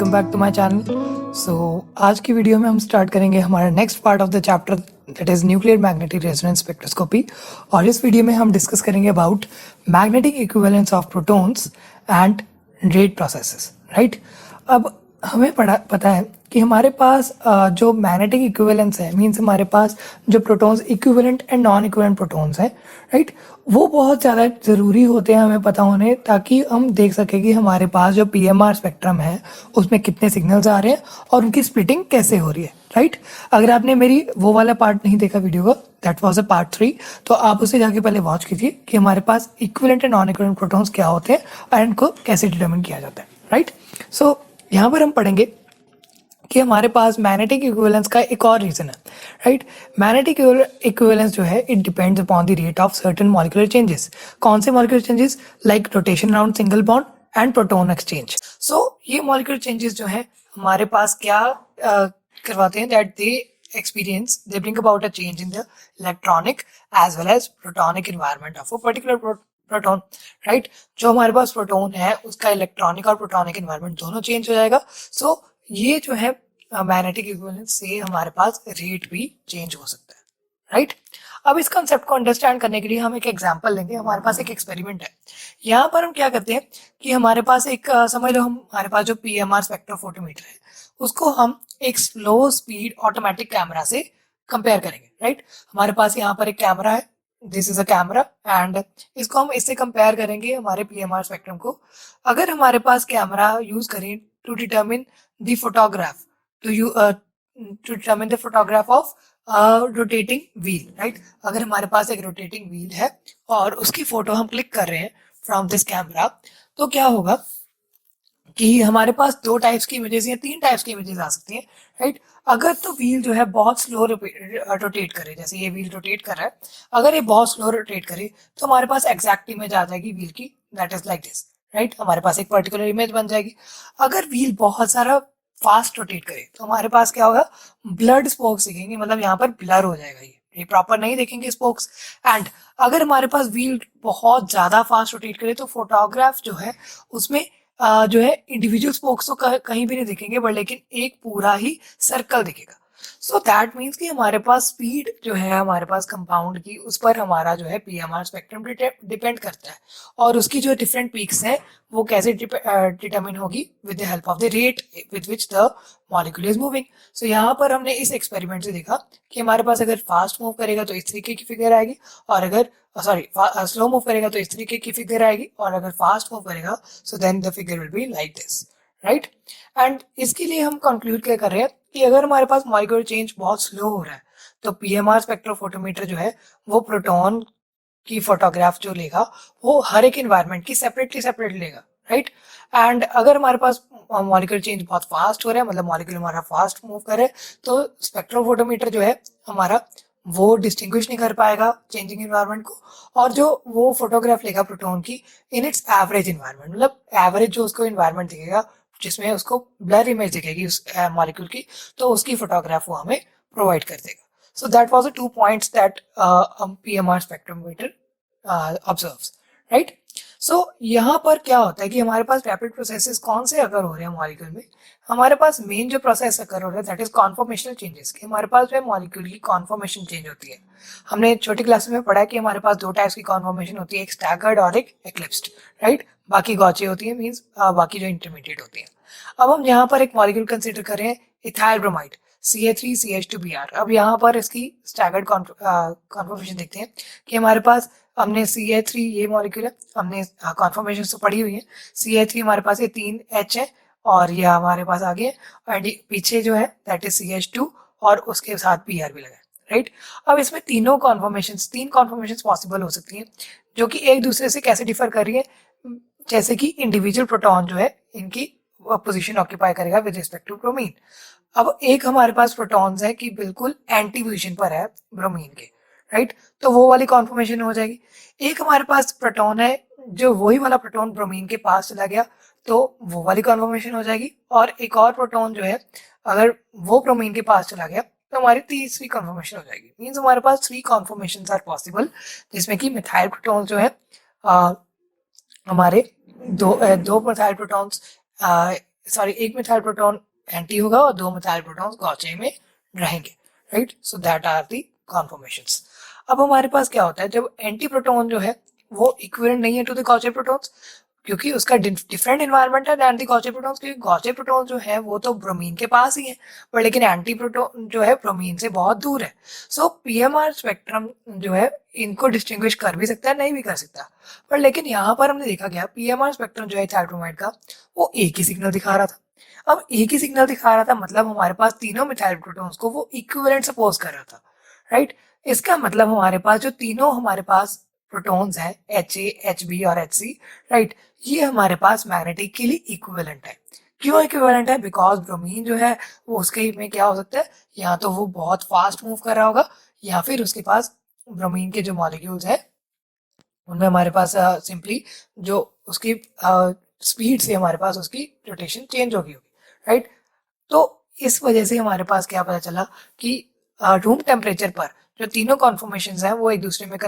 Welcome back to my channel. आज की video में हम स्टार्ट करेंगे हमारा next part of the chapter that is nuclear magnetic resonance spectroscopy. और इस वीडियो में हम डिस्कस करेंगे about magnetic equivalence of protons and rate processes. Right, अब हमें पता है कि हमारे पास जो मैग्नेटिक इक्विवेलेंस है मीन्स हमारे पास जो protons equivalent and non equivalent protons हैं, राइट, वो बहुत ज़्यादा ज़रूरी होते हैं हमें पता होने, ताकि हम देख सकें कि हमारे पास जो पीएमआर स्पेक्ट्रम है उसमें कितने सिग्नल्स आ रहे हैं और उनकी स्प्लिटिंग कैसे हो रही है। राइट, अगर आपने मेरी वो वाला पार्ट नहीं देखा वीडियो का, दैट वाज अ पार्ट 3, तो आप उसे जाके पहले वॉच कीजिए कि हमारे पास equivalent and non equivalent protons क्या होते हैं और इनको कैसे डिटरमिन किया जाता है। राइट, सो यहाँ पर हम पढ़ेंगे कि हमारे पास मैग्नेटिक इक्विवेलेंस का एक और रीज़न है। राइट, मैग्नेटिक इक्विवेलेंस जो है it depends upon the rate of certain molecular changes. कौन से molecular changes? Like rotation around single bond and proton exchange. So ये मॉलिक्यूलर चेंजेस जो है हमारे पास क्या करवाते हैं, that they bring about a change in the electronic as well as protonic environment of a particular proton. Right, जो हमारे पास proton है उसका इलेक्ट्रॉनिक और प्रोटॉनिक एनवायरनमेंट दोनों चेंज हो जाएगा। सो ये जो है मैग्नेटिक इक्विवेलेंस से हमारे पास रेट भी चेंज हो सकता है। राइट, अब इस कंसेप्ट को अंडरस्टैंड करने के लिए हम एक एग्जांपल लेंगे। हमारे पास एक एक्सपेरिमेंट है। यहाँ पर हम क्या करते हैं कि हमारे पास एक समझ लो हमारे पास जो पीएमआर स्पेक्ट्रोफोटोमीटर है उसको हम एक स्लो स्पीड ऑटोमेटिक कैमरा से कंपेयर करेंगे। राइट, हमारे पास यहाँ पर एक कैमरा है, this is a camera, and इसको हम इससे कंपेयर करेंगे हमारे पीएमआर स्पेक्ट्रम को। अगर हमारे पास कैमरा यूज करें to determine the photograph to determine the photograph of rotating wheel. Right, अगर हमारे पास एक रोटेटिंग व्हील है और उसकी फोटो हम क्लिक कर रहे हैं फ्रॉम दिस कैमरा, तो क्या होगा कि हमारे पास 2 टाइप्स की इमेजेस या 3 टाइप्स की इमेजेस आ सकती हैं। राइट, अगर तो व्हील जो है बहुत स्लो रोटेट करे, जैसे ये व्हील रोटेट कर रहा है, अगर ये बहुत स्लो रोटेट करे तो हमारे पास एग्जैक्ट इमेज आ जाएगी व्हील की, that is like this. Right, हमारे पास एक पर्टिकुलर इमेज बन जाएगी। अगर व्हील बहुत सारा फास्ट रोटेट करे तो हमारे पास क्या होगा, ब्लड स्पोक्स दिखेंगे, मतलब यहाँ पर ब्लर हो जाएगा, ये प्रॉपर नहीं देखेंगे स्पोक्स। एंड अगर हमारे पास व्हील बहुत ज्यादा फास्ट रोटेट करे तो फोटोग्राफ जो है उसमें जो है इंडिविजुअल स्पोक्स तो कहीं भी नहीं दिखेंगे, बट लेकिन एक पूरा ही सर्कल दिखेगा। सो दैट मीन्स कि हमारे पास स्पीड जो है हमारे पास कंपाउंड की, उस पर हमारा जो है पीएमआर स्पेक्ट्रम डिपेंड करता है, और उसकी जो डिफरेंट पीक्स हैं वो कैसे डिटरमिन होगी with the help of the rate with which the molecule is moving. So यहाँ पर हमने इस एक्सपेरिमेंट से देखा कि हमारे पास अगर फास्ट मूव करेगा तो इस तरीके की फिगर आएगी, और अगर स्लो मूव करेगा तो इस तरीके की फिगर आएगी, और अगर फास्ट मूव करेगा so then the figure will be like this. Right, and इसके लिए हम कंक्लूड क्या कर रहे हैं कि अगर हमारे पास मॉलिक्यूलर चेंज बहुत स्लो हो रहा है तो पीएमआर स्पेक्ट्रोफोटोमीटर जो है वो प्रोटॉन की फोटोग्राफ जो लेगा वो हर एक एनवायरनमेंट की सेपरेट लेगा। राइट, एंड अगर हमारे पास मॉलिक्यूलर चेंज बहुत फास्ट हो रहा है, मतलब मॉलिक्यूल हमारा फास्ट मूव कर रहा है, तो स्पेक्ट्रोफोटोमीटर जो है हमारा वो डिस्टिंग्विश नहीं कर पाएगा चेंजिंग एनवायरनमेंट को, और जो वो फोटोग्राफ लेगा प्रोटॉन की इन इट्स एवरेज एनवायरनमेंट, मतलब एवरेज जो उसको एनवायरनमेंट दिखेगा जिसमें उसको ब्लर इमेज दिखेगी उस मॉलिक्यूल की, तो उसकी फोटोग्राफ वो हमें प्रोवाइड कर देगा। So that was the 2 points that PMR spectrometer observes. Right, so यहाँ पर क्या होता है कि हमारे पास रैपिड प्रोसेसेस कौन से अगर हो रहे हैं मॉलिक्यूल में, हमारे पास मेन जो प्रोसेस अगर हो रहा है दैट इज कॉन्फॉर्मेशनल चेंजेस, कि हमारे पास जो है मॉलिक्यूल की कॉन्फॉर्मेशन चेंज होती है। हमने छोटी क्लास में पढ़ा है कि हमारे पास 2 टाइप्स की कॉन्फॉर्मेशन होती है, एक स्टैगर्ड और एक एक्लिप्स्ड। राइट, बाकी गॉचे होती है, मीन्स बाकी जो इंटरमीडिएट होती है। अब हम यहाँ पर एक मॉलिक्यूल कंसिडर कर रहे हैं इथाइल ब्रोमाइड CH3CH2Br। अब यहाँ पर इसकी स्टैगर्ड कॉन्फॉर्मेशन देखते हैं कि हमारे पास हमने CH3 ये मॉलिक्यूल है, हमने कॉन्फॉर्मेशन तो पढ़ी हुई है। CH3 हमारे पास ये 3 H है और ये हमारे पास आगे है, और पीछे जो है दैट इज CH2 और उसके साथ Br भी लगा है। राइट, अब इसमें तीन कॉन्फॉर्मेशंस पॉसिबल हो सकती हैं जो कि एक दूसरे से कैसे डिफर कर रही है, जैसे कि इंडिविजुअल प्रोटॉन जो है इनकी पोजीशन ऑक्यूपाई करेगा विद रिस्पेक्ट टू ब्रोमीन। अब एक हमारे पास प्रोटॉन्स है कि बिल्कुल एंटी पोजीशन पर है ब्रोमीन के। राइट, तो वो वाली कॉन्फॉर्मेशन हो जाएगी। एक हमारे पास प्रोटॉन है जो वही वाला प्रोटॉन ब्रोमीन के पास चला गया, तो वो वाली कॉन्फॉर्मेशन हो जाएगी। और एक और प्रोटॉन जो है अगर वो ब्रोमीन के पास चला गया तो हमारी तीसरी कॉन्फॉर्मेशन हो जाएगी। मीन्स हमारे पास 3 कॉन्फॉर्मेशंस आर पॉसिबल, जिसमें कि मिथाइल प्रोटॉन जो है हमारे दो मिथाइल प्रोटॉन्स सॉरी एक मिथाइल प्रोटॉन एंटी होगा और 2 मिथाइल प्रोटॉन्स गौचे में रहेंगे, right. So that are the conformations. अब हमारे पास क्या होता है, जब एंटी प्रोटॉन जो है वो इक्विवेलेंट नहीं है टू द गौचे प्रोटॉन्स, क्योंकि उसका डिफरेंट इन्वायरमेंट है दैन दी गौचे प्रोटॉन्स, क्योंकि गौचे प्रोटॉन जो है वो तो ब्रोमीन के पास ही है, पर लेकिन एंटी प्रोटॉन जो है ब्रोमीन से बहुत दूर है। सो पीएमआर स्पेक्ट्रम जो है इनको डिस्टिंग्विश कर भी सकता है, नहीं भी कर सकता, पर लेकिन यहाँ पर हमने देखा गया पीएमआर स्पेक्ट्रम जो है इथाइल का वो एक ही सिग्नल दिखा रहा था। अब एक ही सिग्नल दिखा रहा था मतलब हमारे पास तीनों मिथाइल प्रोटॉन्स को वो इक्विवेलेंट सपोज कर रहा था, राइट। इसका मतलब हमारे पास जो तीनों हमारे पास प्रोटॉन्स हैं Ha, Hb और Hc, राइट, ये हमारे पास मैग्नेटिक के लिए इक्विवेलेंट है। क्यों इक्विवेलेंट है? बिकॉज ब्रोमीन जो है वो उसके में क्या हो सकता है, या तो वो बहुत फास्ट मूव कर रहा होगा या फिर उसके पास ब्रोमीन के जो मॉलिक्यूल्स है उनमें हमारे पास सिंपली जो उसकी स्पीड से हमारे पास उसकी रोटेशन चेंज होगी, राइट। तो इस वजह से हमारे पास क्या पता चला कि रूम टेम्परेचर पर जो तीनों कॉन्फॉर्मेशंस हैं वो एक दूसरे में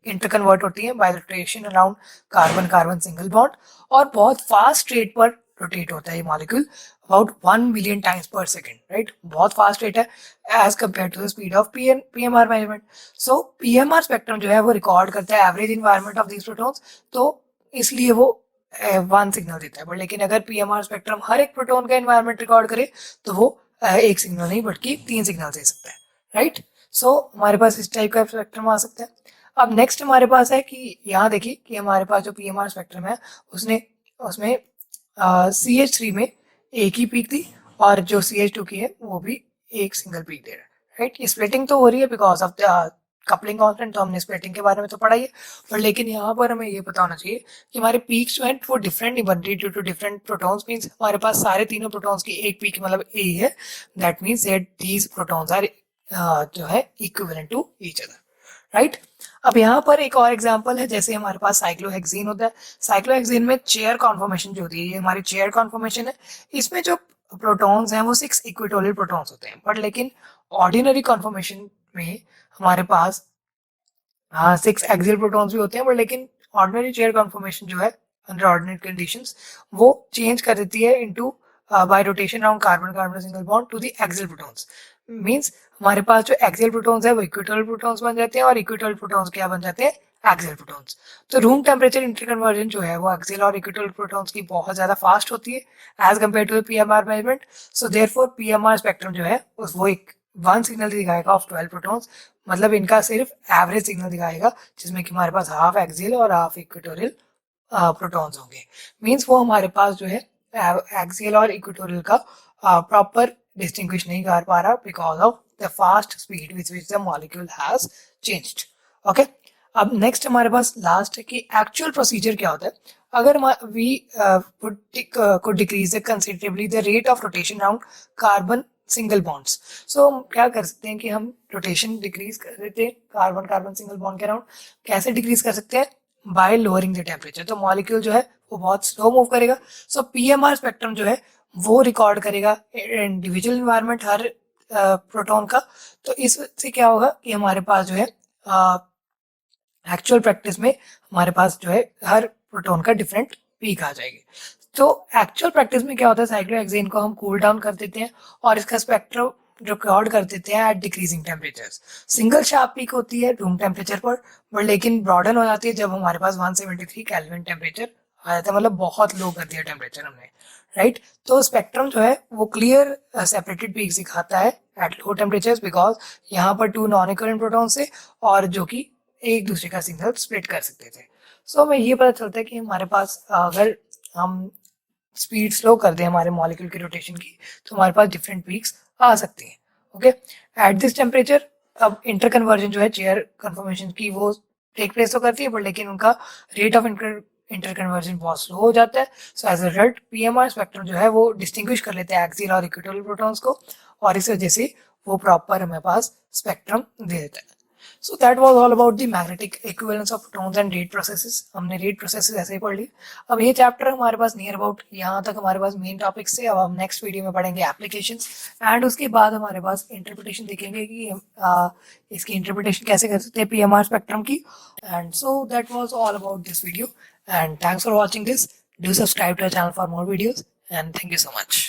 इंटरकन्वर्ट होती हैं by rotation around carbon carbon single bond, और बहुत फास्ट रेट पर रोटेट होता है ये molecule, about 1 million times per second, right. बहुत फास्ट रेट है as compare to the speed of PMR measurement. So PMR spectrum जो है वो रिकॉर्ड करता है average environment of these protons, तो इसलिए वो 1 सिग्नल देता है। बट लेकिन अगर पीएमआर स्पेक्ट्रम हर एक प्रोटॉन का एनवायरनमेंट रिकॉर्ड करे तो वो 1 सिग्नल नहीं बल्कि 3 सिग्नल दे सकता है, राइट। सो हमारे पास इस टाइप का स्पेक्ट्रम आ सकता है। अब नेक्स्ट हमारे पास है कि यहाँ देखिए कि हमारे पास जो पीएमआर स्पेक्ट्रम है उसमें CH3 में एक ही पीक थी और जो CH2 की है वो भी एक सिंगल पीक दे रहा है, राइट। ये स्प्लिटिंग तो हो रही है बिकॉज ऑफ कपलिंग कांस्टेंट, तो हमने स्प्लिटिंग के बारे में तो पढ़ा ही है, पर लेकिन यहाँ पर हमें ये पता होना चाहिए कि हमारे पीक्स जो है वो डिफरेंट नहीं बन रही due to different protons. Means हमारे पास सारे तीनों प्रोटॉन्स की एक पीक मतलब ए है, that means that these protons are जो है equivalent to each other, right. अब यहाँ पर एक और एग्जांपल है, जैसे हमारे पास साइक्लोहेक्सीन होता है। साइक्लोहेक्सीन में चेयर कॉन्फॉर्मेशन जो होती है ये हमारी चेयर कॉन्फॉर्मेशन है। इसमें जो प्रोटॉन्स हैं वो 6 इक्विटोरियल प्रोटॉन्स होते हैं, बट लेकिन ऑर्डिनरी कॉन्फॉर्मेशन में हमारे पास 6 एक्सियल प्रोटॉन्स भी होते हैं, बट लेकिन ऑर्डिनरी चेयर कॉन्फॉर्मेशन जो है अंडर ऑर्डिनरी कंडीशंस वो चेंज कर देती है into by rotation around carbon carbon single bond to the axial protons. Means हमारे पास जो एक्सियल प्रोटॉन्स है वो इक्विटोरियल प्रोटॉन्स बन जाते हैं और इक्विटोरियल प्रोटॉन्स क्या बन जाते हैं, एक्सियल प्रोटॉन्स। तो रूम टेम्परेचर इंटरकन्वर्जन जो है वो एक्सियल और इक्विटोरियल प्रोटॉन्स की बहुत ज्यादा फास्ट होती है as compare to PMR measurement. So therefore PMR spectrum जो है वो एक 1 सिग्नल दिखाएगा ऑफ 12 प्रोटॉन्स, मतलब इनका सिर्फ एवरेज सिग्नल दिखाएगा जिसमें कि हमारे पास हाफ एक्सियल और हाफ इक्वेटोरियल प्रोटॉन्स होंगे। मींस वो हमारे पास जो है एक्सियल और इक्वेटोरियल का प्रॉपर डिस्टिंग्विश नहीं कर पा रहा because of the fast speed which which the molecule has changed, okay. अब नेक्स्ट हमारे पास लास्ट है कि एक्चुअल प्रोसीजर क्या होता है अगर we could decrease considerably the rate of rotation around carbon single bonds. So हम क्या कर सकते हैं कि हम रोटेशन डिक्रीज कर देते हैं कार्बन कार्बन सिंगल बॉन्ड के अराउंड। कैसे डिक्रीज कर सकते हैं? Bye lowering the temperature. तो मॉलिक्यूल जो है वो बहुत स्लो मूव करेगा। सो पीएमआर स्पेक्ट्रम जो है वो रिकॉर्ड करेगा इंडिविजुअल इन्वायरमेंट हर प्रोटॉन का। तो इससे क्या होगा कि हमारे पास जो है एक्चुअल प्रैक्टिस में हमारे पास जो है हर प्रोटॉन का डिफरेंट पीक आ जाएगी। तो एक्चुअल प्रैक्टिस में क्या होता है, साइक्लोहेक्सेन को हम कूल डाउन कर देते हैं और इसका स्पेक्ट्रम रिकॉर्ड कर देते हैं at decreasing temperatures. Single sharp peak होती है रूम टेम्परेचर पर, बट लेकिन ब्रॉडन हो जाती है जब हमारे पास 173 केल्विन टेम्परेचर आ जाता है, मतलब बहुत लो कर दिया टेम्परेचर हमने, राइट। तो स्पेक्ट्रम जो है वो क्लियर सेपरेटेड पीक दिखाता है एट लो टेम्परेचर्स बिकॉज यहाँ पर 2 नॉन इक्विवेलेंट प्रोटॉन से और जो कि एक दूसरे का सिग्नल स्प्लिट कर सकते थे। सो हमें ये पता चलता है कि हमारे पास अगर हम स्पीड स्लो कर दें हमारे मॉलिक्यूल की रोटेशन की तो हमारे पास डिफरेंट पीक्स आ सकती हैं, ओके। एट दिस टेम्परेचर अब इंटर कन्वर्जन जो है चेयर कन्फर्मेशन की वो टेक प्लेस तो करती है, बट लेकिन उनका रेट ऑफ इंटर कन्वर्जन बहुत स्लो हो जाता है। So as a result PMR spectrum जो है वो डिस्टिंग्विश कर लेते हैं एक्सियल और इक्वेटोरियल प्रोटॉन्स को, और इस वजह से वो प्रॉपर हमें पास स्पेक्ट्रम दे देता है। So that was all about the magnetic equivalence of protons and rate processes. हमने rate processes ऐसे ही पढ़ ली। अब ये चैप्टर हमारे पास नियर अबाउट यहाँ तक हमारे पास मेन टॉपिक से। अब हम नेक्स्ट वीडियो में पढ़ेंगे एप्लीकेशंस एंड उसके बाद हमारे पास इंटरप्रिटेशन देखेंगे कि इसकी इंटरप्रिटेशन कैसे कर सकते हैं पीएमआर स्पेक्ट्रम की। And so that was all about this video and thanks for watching this. Do subscribe to our channel for more videos and thank you so much.